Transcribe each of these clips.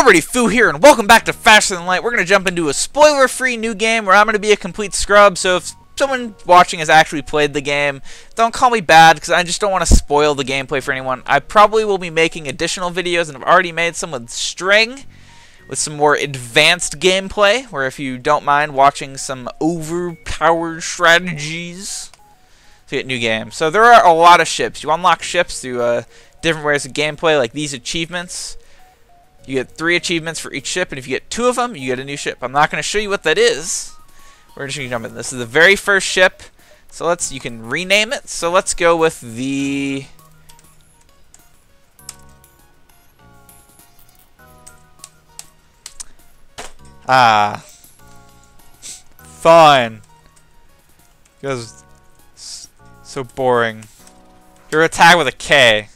Celebrity Foo here, and welcome back to Faster Than Light. We're going to jump into a spoiler-free new game where I'm going to be a complete scrub, so if someone watching has actually played the game, don't call me bad, because I just don't want to spoil the gameplay for anyone. I probably will be making additional videos, and I've already made some with string, with some more advanced gameplay, where if you don't mind watching some overpowered strategies to get new games. So there are a lot of ships. You unlock ships through different ways of gameplay, like these achievements. You get 3 achievements for each ship, and if you get 2 of them, you get a new ship. I'm not going to show you what that is. We're just going to jump in. This is the very first ship, so you can rename it. So let's go with the... Fine. Because so boring. Your attack with a K.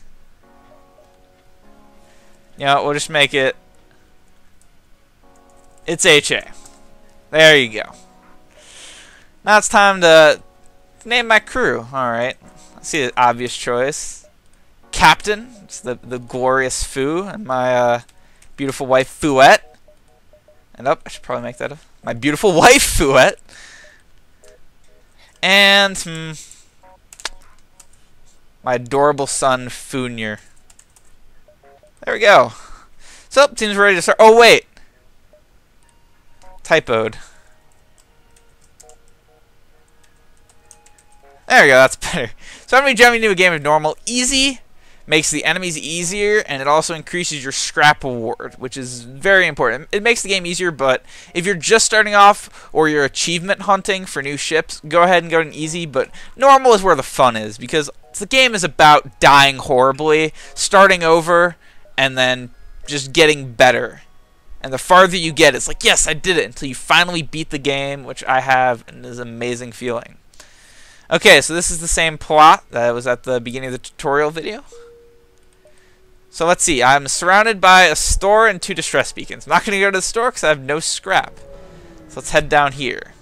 You know, we'll just make it... It's HA. There you go. Now it's time to name my crew. Alright. I see the obvious choice. Captain. It's the glorious Foo. And my beautiful wife, Fooette. And I should probably make that up. My beautiful wife, Fooette. And, my adorable son, Foonier. There we go. So, team's ready to start. Oh, wait. Typoed. There we go, that's better. So I'm going to be jumping into a game of normal. Easy makes the enemies easier, and it also increases your scrap reward, which is very important. It makes the game easier, but if you're just starting off or you're achievement hunting for new ships, go ahead and go to easy, but normal is where the fun is, because the game is about dying horribly, starting over, and then just getting better. And the farther you get, it's like, yes, I did it, until you finally beat the game, which I have, and it is an amazing feeling. Okay, so this is the same plot that was at the beginning of the tutorial video. So let's see, I'm surrounded by a store and 2 distress beacons. I'm not going to go to the store because I have no scrap. So let's head down here.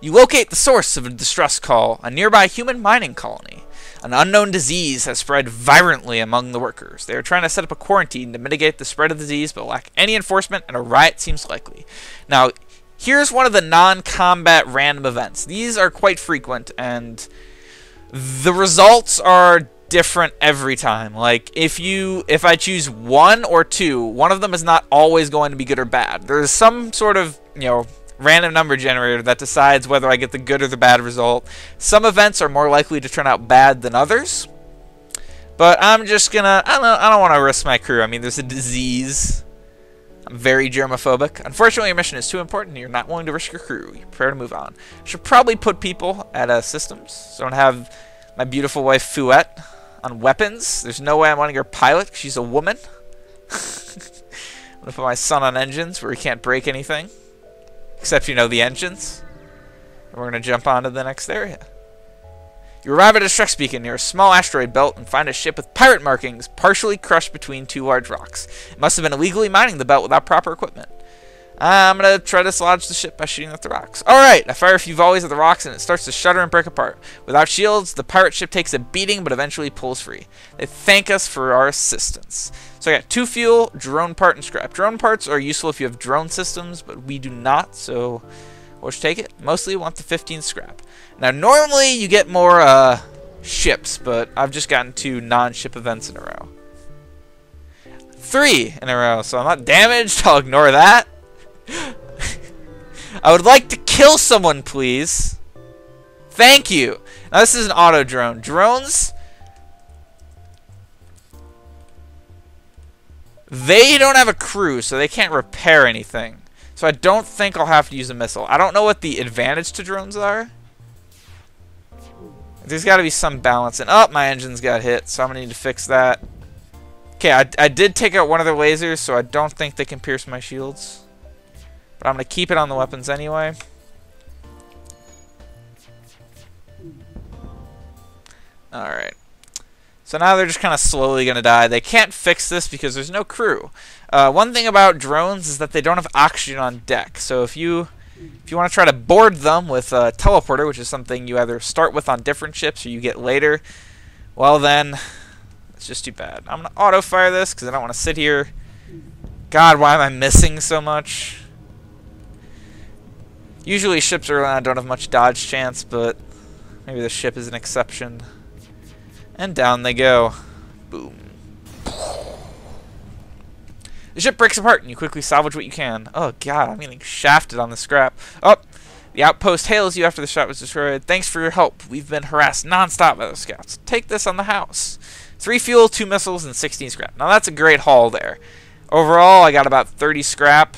You locate the source of a distress call, a nearby human mining colony. An unknown disease has spread virulently among the workers. They are trying to set up a quarantine to mitigate the spread of the disease, but lack any enforcement, and a riot seems likely. Now, here's one of the non-combat random events. These are quite frequent, and the results are different every time. Like, if I choose 1 or 2, one of them is not always going to be good or bad. There's some sort of, random number generator that decides whether I get the good or the bad result. Some events are more likely to turn out bad than others. But I'm just gonna, I don't want to risk my crew. I mean, there's a disease. I'm very germophobic. Unfortunately, your mission is too important and you're not willing to risk your crew. You prepare to move on. I should probably put people at systems. So I don't have my beautiful wife, Fooette, on weapons. There's no way I'm letting her pilot because she's a woman. I'm going to put my son on engines where he can't break anything. Except, the engines. And we're going to jump on to the next area. You arrive at a distress beacon near a small asteroid belt and find a ship with pirate markings partially crushed between 2 large rocks. It must have been illegally mining the belt without proper equipment. I'm going to try to dislodge the ship by shooting at the rocks. Alright, I fire a few volleys at the rocks and it starts to shudder and break apart. Without shields, the pirate ship takes a beating but eventually pulls free. They thank us for our assistance. So I got 2 fuel, drone part, and scrap. Drone parts are useful if you have drone systems, but we do not, so we'll just take it. Mostly want the 15 scrap. Now normally you get more ships, but I've just gotten 2 non-ship events in a row. 3 in a row, so I'm not damaged. I'll ignore that. I would like to kill someone, please. Thank you. Now this is an auto drone. Drones, they don't have a crew, so they can't repair anything. So I don't think I'll have to use a missile. I don't know what the advantage to drones are. There's got to be some balance. And my engines got hit, so I'm going to need to fix that. Okay, I did take out one of their lasers, so I don't think they can pierce my shields. But I'm going to keep it on the weapons anyway. Alright. So now they're just kind of slowly going to die. They can't fix this because there's no crew. One thing about drones is that they don't have oxygen on deck. So if you want to try to board them with a teleporter, which is something you either start with on different ships or you get later, well then, It's just too bad. I'm going to auto-fire this because I don't want to sit here. God, why am I missing so much? Usually ships early on don't have much dodge chance, but maybe the ship is an exception. And down they go. Boom. The ship breaks apart and you quickly salvage what you can. Oh god, I'm getting shafted on the scrap. Oh, the outpost hails you after the shot was destroyed. Thanks for your help. We've been harassed non-stop by the scouts. Take this on the house. 3 fuel, 2 missiles, and 16 scrap. Now that's a great haul there. Overall, I got about 30 scrap.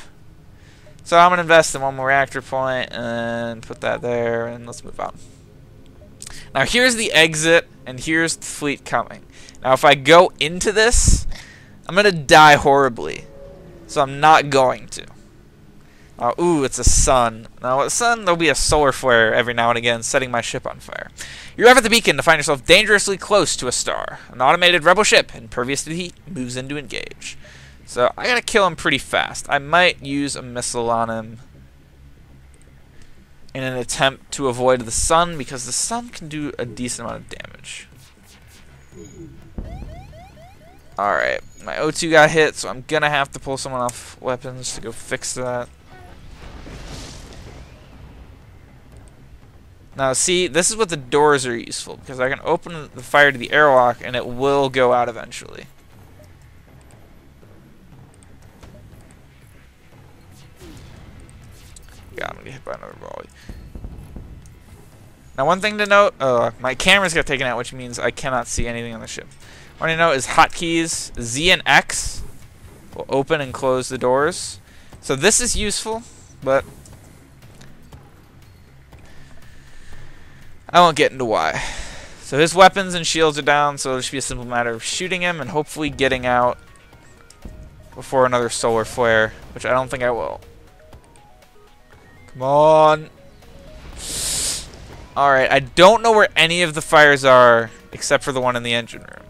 So I'm going to invest in 1 more reactor point and put that there, and let's move on. Now here's the exit, and here's the fleet coming. Now if I go into this, I'm going to die horribly. So I'm not going to. Ooh, it's a sun. Now with the sun, there'll be a solar flare every now and again, setting my ship on fire. You arrive at the beacon to find yourself dangerously close to a star. An automated rebel ship, impervious to heat, moves in to engage. So I gotta kill him pretty fast. I might use a missile on him in an attempt to avoid the sun, because the sun can do a decent amount of damage. Alright, my O2 got hit, so I'm gonna have to pull someone off weapons to go fix that. Now see, this is what the doors are useful, because I can open the fire to the airlock and it will go out eventually. Yeah, I'm gonna get hit by another volley. Now one thing to note, my camera's got taken out, which means I cannot see anything on the ship. What I know is hotkeys Z and X will open and close the doors. So this is useful, but I won't get into why. So his weapons and shields are down, so it should be a simple matter of shooting him and hopefully getting out before another solar flare, which I don't think I will. Come on. Alright, I don't know where any of the fires are except for the one in the engine room.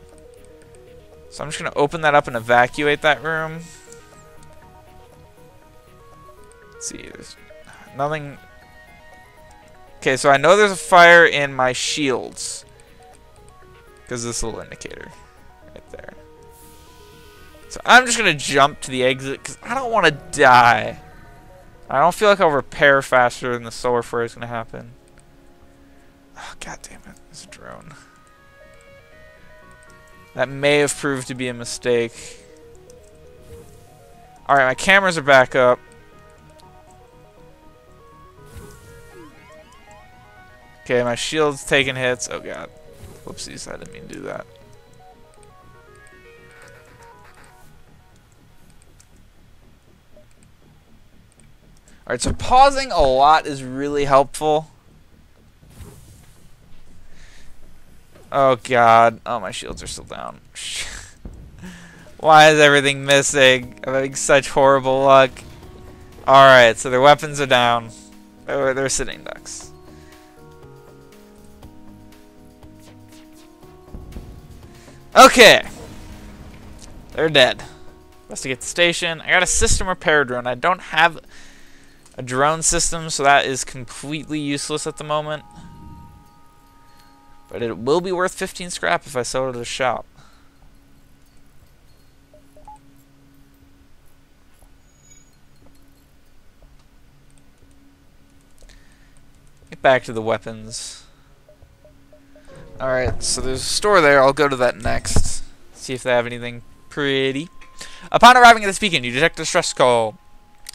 So I'm just going to open that up and evacuate that room. Let's see, there's nothing. Okay, so I know there's a fire in my shields, because this little indicator right there. So I'm just going to jump to the exit because I don't want to die. I don't feel like I'll repair faster than the solar flare is going to happen. Oh, god damn it. It's a drone. That may have proved to be a mistake. Alright, my cameras are back up. Okay, my shield's taking hits. Oh god. Whoopsies, I didn't mean to do that. Alright, so pausing a lot is really helpful. Oh god. Oh, my shields are still down. Why is everything missing? I'm having such horrible luck. Alright, so their weapons are down. They're sitting ducks. Okay. They're dead. Investigate the station. I got a system repair drone. I don't have a drone system, so that is completely useless at the moment. But it will be worth 15 scrap if I sell it at a shop. Get back to the weapons. Alright, so there's a store there. I'll go to that next. See if they have anything pretty. Upon arriving at this beacon, you detect a distress call.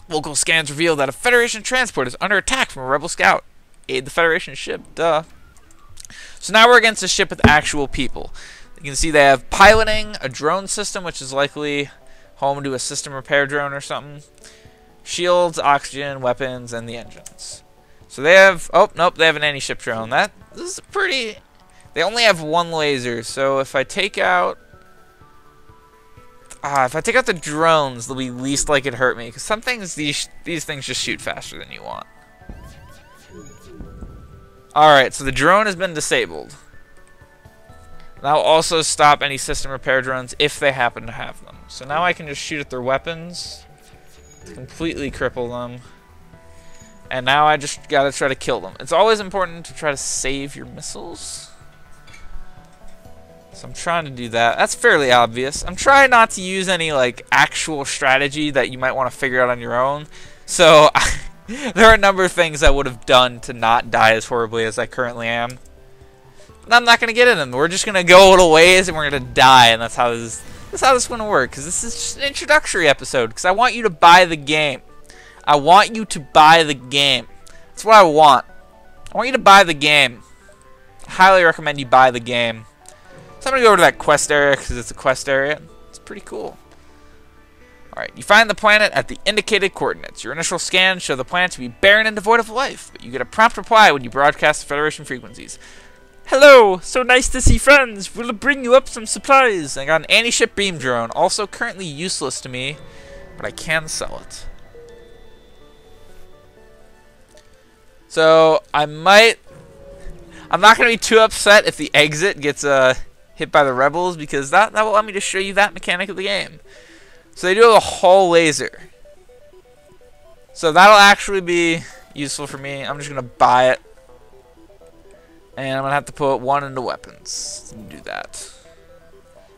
Local scans reveal that a Federation transport is under attack from a rebel scout. Aid the Federation ship. Duh. So now we're against a ship with actual people. You can see they have piloting, a drone system, which is likely home to a system repair drone or something. Shields, oxygen, weapons, and the engines. So they have... Oh, nope, they have an anti-ship drone. This is pretty... They only have 1 laser, so if I take out... if I take out the drones, they'll be least likely to hurt me. Because some things, these things just shoot faster than you want. Alright, so the drone has been disabled. That'll also stop any system repair drones if they happen to have them. So now I can just shoot at their weapons. Completely cripple them. And now I just gotta try to kill them. It's always important to try to save your missiles. So I'm trying to do that. That's fairly obvious. I'm trying not to use any like actual strategy that you might want to figure out on your own. So there are a number of things I would have done to not die as horribly as I currently am. But I'm not going to get in them. We're just going to go a little ways and we're going to die, and that's how this is going to work. Because this is just an introductory episode. Because I want you to buy the game. I want you to buy the game. That's what I want. I want you to buy the game. I highly recommend you buy the game. So I'm going to go over to that quest area because it's a quest area. It's pretty cool. Alright, you find the planet at the indicated coordinates. Your initial scans show the planet to be barren and devoid of life, but you get a prompt reply when you broadcast the Federation frequencies. Hello, so nice to see friends. We'll bring you up some supplies. I got an anti-ship beam drone, also currently useless to me, but I can sell it. So, I'm not going to be too upset if the exit gets hit by the rebels, because that will allow me to show you that mechanic of the game. So they do have a hull laser. So that'll actually be useful for me. I'm just going to buy it. And I'm going to have to put one into weapons to do that.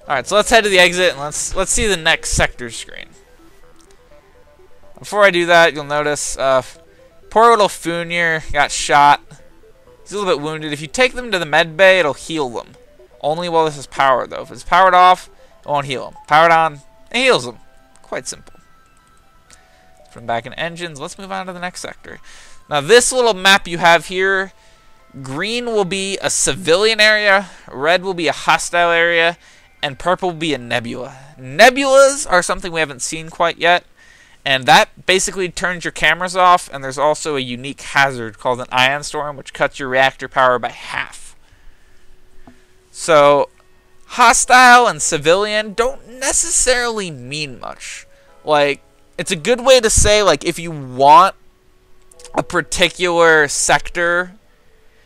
Alright, so let's head to the exit and let's see the next sector screen. Before I do that, you'll notice poor little Funir got shot. He's a little bit wounded. If you take them to the med bay, it'll heal them. Only while this is powered, though. If it's powered off, it won't heal him. Powered on, it heals him. Quite simple. Let's put him back in engines. Let's move on to the next sector. Now, this little map you have here, green will be a civilian area, red will be a hostile area, and purple will be a nebula. Nebulas are something we haven't seen quite yet, and that basically turns your cameras off, and there's also a unique hazard called an ion storm, which cuts your reactor power by half. So, hostile and civilian don't necessarily mean much. Like, it's a good way to say, like, if you want a particular sector,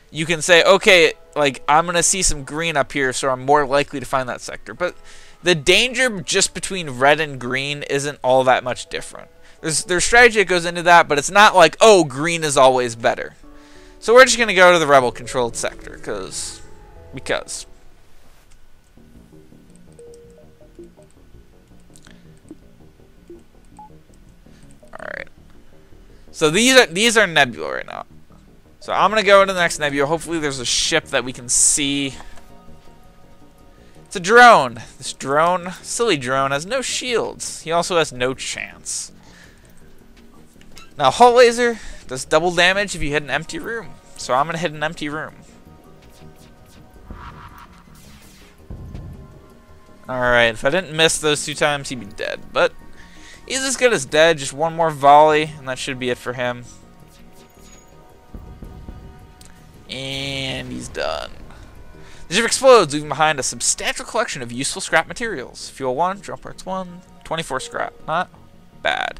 you can say, okay, like, I'm going to see some green up here, so I'm more likely to find that sector. But the danger just between red and green isn't all that much different. There's strategy that goes into that, but it's not like, oh, green is always better. So we're just going to go to the rebel-controlled sector, because. Alright. So these are nebula right now. So I'm going to go to the next nebula. Hopefully there's a ship that we can see. It's a drone. This drone, silly drone, has no shields. He also has no chance. Now, hull laser does double damage if you hit an empty room. So I'm going to hit an empty room. Alright, if I didn't miss those 2 times, he'd be dead. But he's as good as dead. Just one more volley, and that should be it for him. And he's done. The ship explodes, leaving behind a substantial collection of useful scrap materials. Fuel 1, drone parts 1, 24 scrap. Not bad.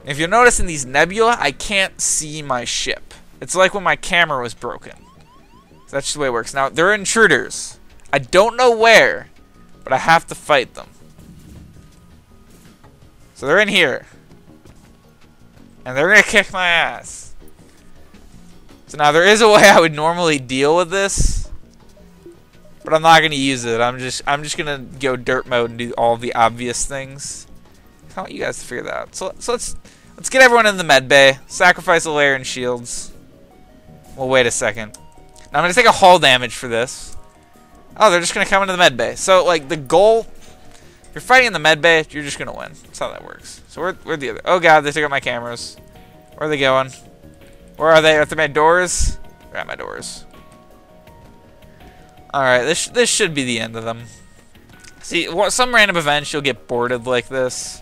If you'll notice in these nebula, I can't see my ship. It's like when my camera was broken. So that's just the way it works. Now, they're intruders. I don't know where, but I have to fight them. So they're in here. And they're going to kick my ass. So now there is a way I would normally deal with this, but I'm not going to use it. I'm just going to go dirt mode and do all the obvious things. I want you guys to figure that out. So let's get everyone in the med bay. Sacrifice a layer and shields. Well, wait a second. Now I'm going to take a hull damage for this. Oh, they're just going to come into the med bay. So, like, the goal, if you're fighting in the med bay, you're just going to win. That's how that works. So where're the other? Oh, God, they took out my cameras. Where are they going? Where are they? Are they my doors? They're at my doors. Alright, this should be the end of them. See, some random events you'll get boarded like this.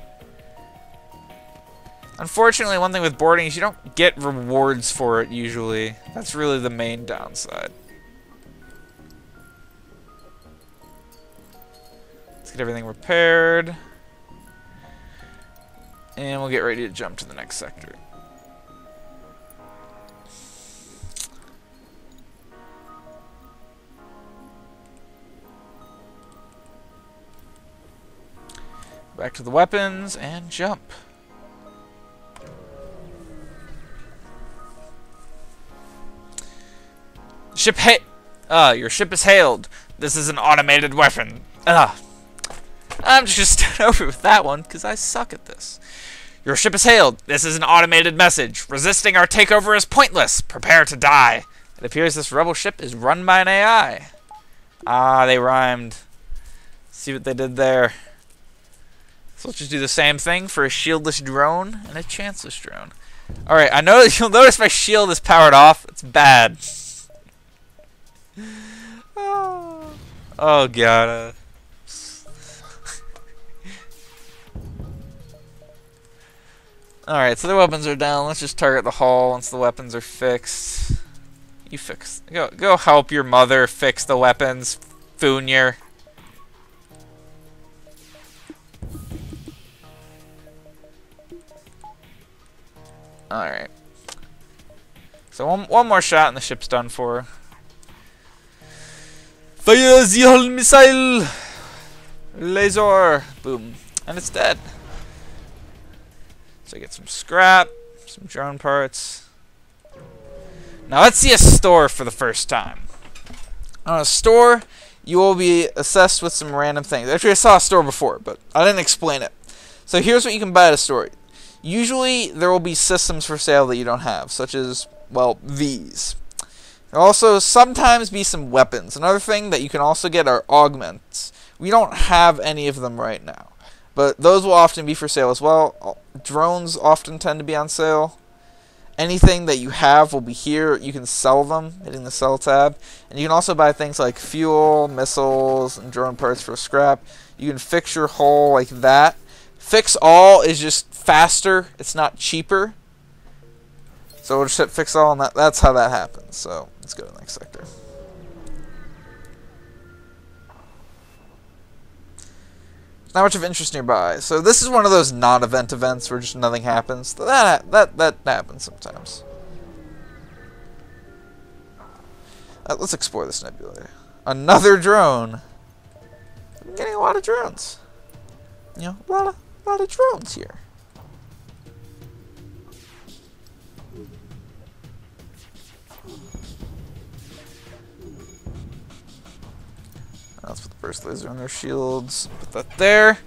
Unfortunately, one thing with boarding is you don't get rewards for it usually. That's really the main downside. Let's get everything repaired. And we'll get ready to jump to the next sector. Back to the weapons and jump. Your ship is hailed. This is an automated weapon. Ugh. I'm just gonna start over with that one, because I suck at this. Your ship is hailed. This is an automated message. Resisting our takeover is pointless. Prepare to die. It appears this rebel ship is run by an AI. Ah, they rhymed. See what they did there. So let's just do the same thing for a shieldless drone and a chanceless drone. Alright, I know you'll notice my shield is powered off. It's bad. Oh god. Alright, so the weapons are down. Let's just target the hull once the weapons are fixed. You fix. Go help your mother fix the weapons, Foonier. Alright. So one more shot and the ship's done for. Fire the hull missile! Laser! Boom. And it's dead. So I get some scrap, some drone parts. Now let's see a store for the first time. On a store, you will be assessed with some random things. Actually, I saw a store before, but I didn't explain it. So here's what you can buy at a store. Usually, there will be systems for sale that you don't have, such as, well, these. There will also sometimes be some weapons. Another thing that you can also get are augments. We don't have any of them right now, but those will often be for sale as well. Drones often tend to be on sale. Anything that you have will be here. You can sell them, hitting the sell tab. And you can also buy things like fuel, missiles, and drone parts for scrap. You can fix your hull like that. Fix all is just faster. It's not cheaper. So we'll just hit fix all, and that's how that happens. So let's go to the next sector. Not much of interest nearby. So this is one of those non-event events where just nothing happens. That happens sometimes. Let's explore this nebula. Another drone. I'm getting a lot of drones. You know, a lot of drones here. Let's put the burst laser on their shields. Put that there.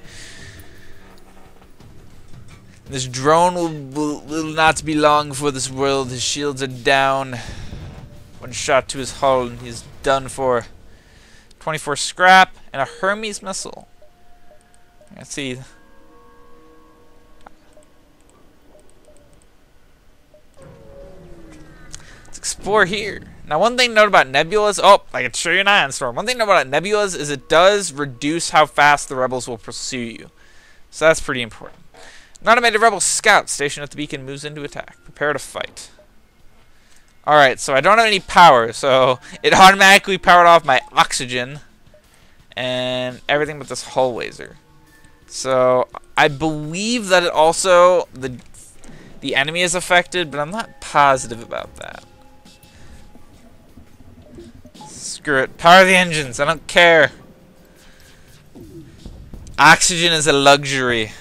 This drone will not be long before this world. His shields are down. One shot to his hull and he's done for. 24 scrap and a Hermes missile. Let's see. Let's explore here. Now, one thing to note about nebulas... Oh, I can show you an ion storm. One thing to note about nebulas is it does reduce how fast the rebels will pursue you. So that's pretty important. An automated rebel scout stationed at the beacon moves into attack. Prepare to fight. Alright, so I don't have any power, so it automatically powered off my oxygen and everything but this hull laser. So I believe that it also... The enemy is affected, but I'm not positive about that. Screw it. Power the engines. I don't care. Oxygen is a luxury.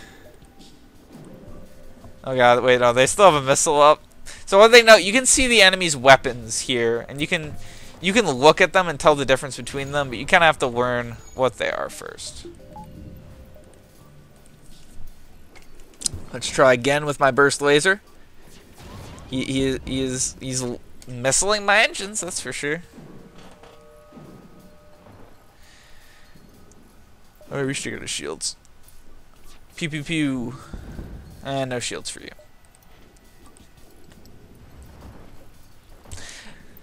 Oh god, wait, no, they still have a missile up. So one thing, you can see the enemy's weapons here, and you can look at them and tell the difference between them, but you kind of have to learn what they are first. Let's try again with my burst laser. He's missiling my engines, that's for sure. Oh, we should go to shields. Pew pew pew. And no shields for you.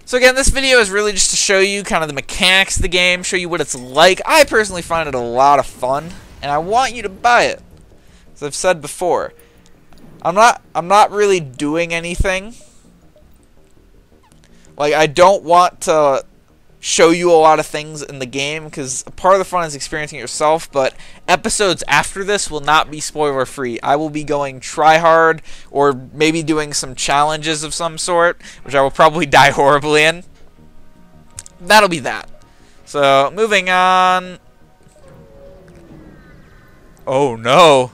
So again, this video is really just to show you kind of the mechanics of the game, show you what it's like. I personally find it a lot of fun, and I want you to buy it. As I've said before, I'm not really doing anything. Like, I don't want to show you a lot of things in the game, because part of the fun is experiencing it yourself, but episodes after this will not be spoiler free. I will be going try hard, or maybe doing some challenges of some sort, which I will probably die horribly in. That'll be that. So, moving on. Oh no.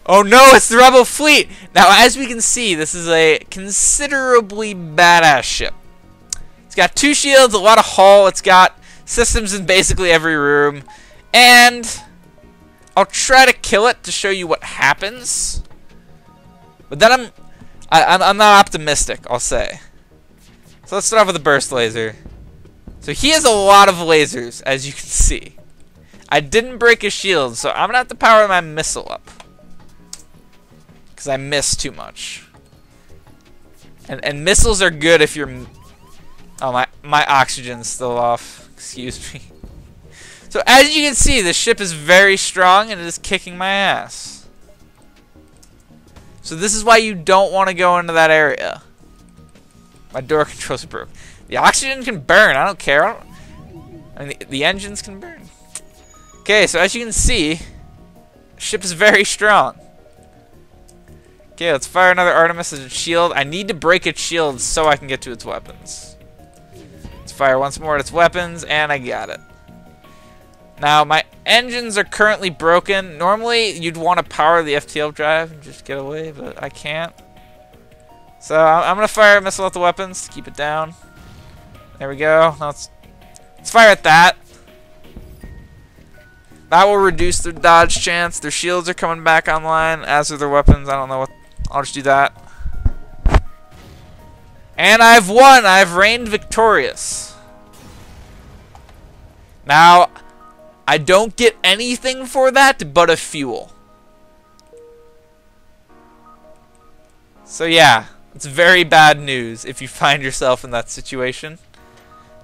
Oh no, it's the Rebel fleet! Now, as we can see, this is a considerably badass ship. It's got 2 shields, a lot of hull, it's got Systems in basically every room. And I'll try to kill it to show you what happens. But then I'm not optimistic, I'll say. So let's start off with the burst laser. So he has a lot of lasers, as you can see. I didn't break his shield, so I'm gonna have to power my missile up. Because I missed too much. And missiles are good if you're... Oh, my oxygen's still off. Excuse me. So as you can see, the ship is very strong and it is kicking my ass. So this is why you don't want to go into that area. My door controls are broke. The oxygen can burn. I don't care. I mean, the engines can burn. Okay, so as you can see, the ship is very strong. Okay, let's fire another Artemis as its shield. I need to break its shield so I can get to its weapons. Let's fire once more at its weapons, and I got it. Now, my engines are currently broken. Normally, you'd want to power the FTL drive and just get away, but I can't. So, I'm going to fire a missile at the weapons to keep it down. There we go. Now let's fire at that. That will reduce their dodge chance. Their shields are coming back online, as are their weapons. I don't know what... I'll just do that. And I've won! I've reigned victorious. Now, I don't get anything for that but a fuel. So yeah, it's very bad news if you find yourself in that situation.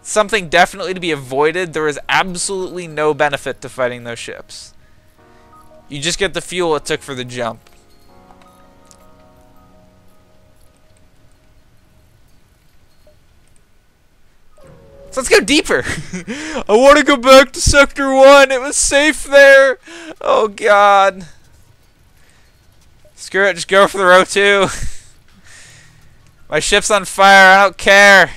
Something definitely to be avoided. There is absolutely no benefit to fighting those ships. You just get the fuel it took for the jump. So let's go deeper. I want to go back to Sector 1. It was safe there. Oh, God. Screw it. Just go for the row 2. My ship's on fire. I don't care.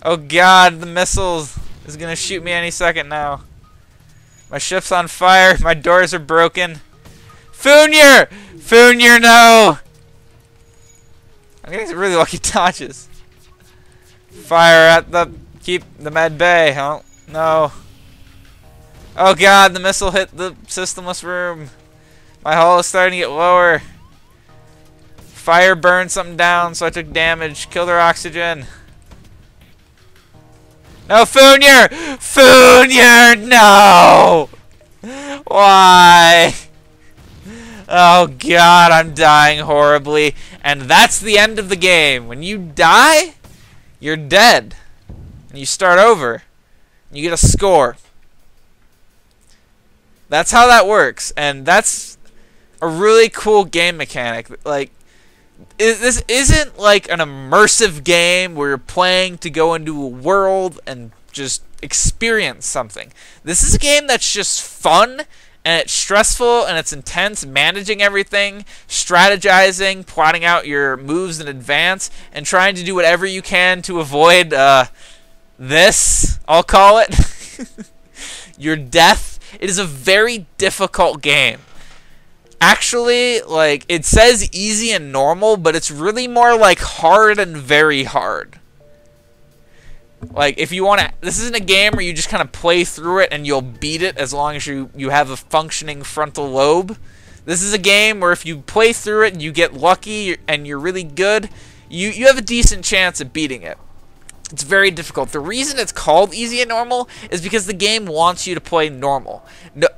Oh, God. The missiles is going to shoot me any second now. My ship's on fire. My doors are broken. Funir! Funir, no! I'm getting some really lucky dodges. Fire at the... Keep the med bay. Oh, no. Oh, God. The missile hit the systemless room. My hull is starting to get lower. Fire burned something down, so I took damage. Kill their oxygen. No, Funir! Funir, no! Why? Oh, God, I'm dying horribly. And that's the end of the game. When you die... You're dead. And you start over. You get a score. That's how that works. And that's a really cool game mechanic. Like, this isn't like an immersive game where you're playing to go into a world and just experience something. This is a game that's just fun. And it's stressful and it's intense, managing everything, strategizing, plotting out your moves in advance, and trying to do whatever you can to avoid this, I'll call it, your death. It is a very difficult game. Actually, like, it says easy and normal, but it's really more like hard and very hard. Like, if you want to... This isn't a game where you just kind of play through it and you'll beat it as long as you have a functioning frontal lobe. This is a game where if you play through it and you get lucky and you're really good, you have a decent chance of beating it. It's very difficult. The reason it's called easy and normal is because the game wants you to play normal.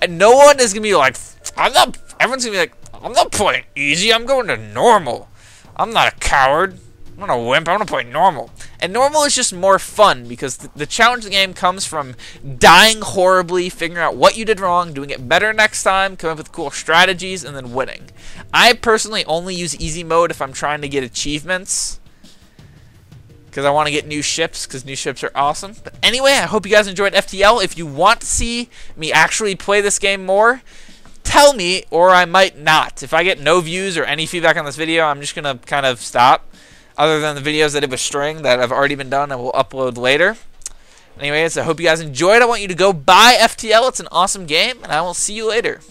No one is going to be like, everyone's going to be like, I'm not playing easy, I'm going to normal. I'm not a coward. I'm not a wimp, I want to play normal. And normal is just more fun because the challenge of the game comes from dying horribly, figuring out what you did wrong, doing it better next time, coming up with cool strategies, and then winning. I personally only use easy mode if I'm trying to get achievements. Because I want to get new ships, because new ships are awesome. But anyway, I hope you guys enjoyed FTL. If you want to see me actually play this game more, tell me, or I might not. If I get no views or any feedback on this video, I'm just going to kind of stop. Other than the videos I did with string that have already been done and will upload later. Anyways, I hope you guys enjoyed. I want you to go buy FTL. It's an awesome game, and I will see you later.